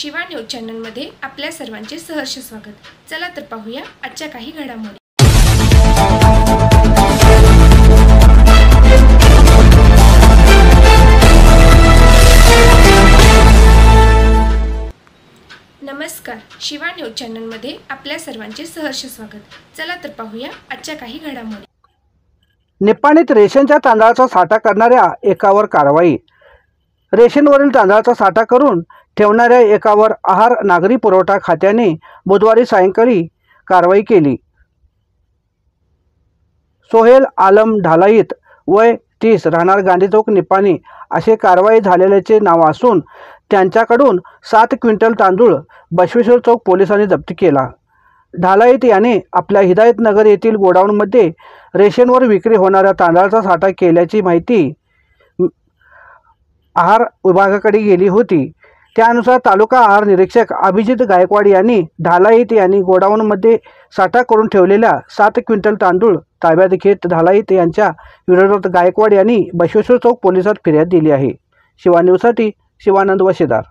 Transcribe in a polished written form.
Shiva news चॅनलमध्ये आपल्या सर्वांचे सहर्ष स्वागत। चला तर पाहूया आजच्या काही घडामोडी। नमस्कार, शिवा न्यूज चॅनलमध्ये आपल्या सर्वांचे सहर्ष स्वागत। चला तर पाहूया आजच्या काही घडामोडी। निपाणीत रेशनच्या तांदळाचा साठा करणाऱ्या एकावर कारवाई। रेशनवरील तांदळाचा साठा करून ठेवणाऱ्या एकावर आहार नागरी पुरवठा खात्याने बुधवारी सायंकाळी कारवाई केली। सोहेल आलम ढालाईत वय 30 राहणार गांधी चौक निपाणी असे कारवाई झालेल्याचे नाव असून त्यांच्याकडून 7 क्विंटल तांदूळ बसवेश्वर चौक पोलिसांनी जप्त केला। ढालाईत याने आपल्या हिदायतनगर येथील गोडाऊनमध्ये रेशनवर विक्री होणाऱ्या तांदळाचा साठा केल्याची माहिती आहार विभागाकडे गेली होती। त्यानुसार तालुका आहार निरीक्षक अभिजित गायकवाड यांनी ढालाईत यांनी गोडाऊनमध्ये साठा करून ठेवलेल्या 7 क्विंटल तांदूळ ताब्यात घेत ढालाईत यांच्या विरोधात गायकवाड यांनी बसवेश्वर चौक पोलिसात फिर्याद दिली आहे। शिवा न्यूजसाठी शिवानंद वशेदार।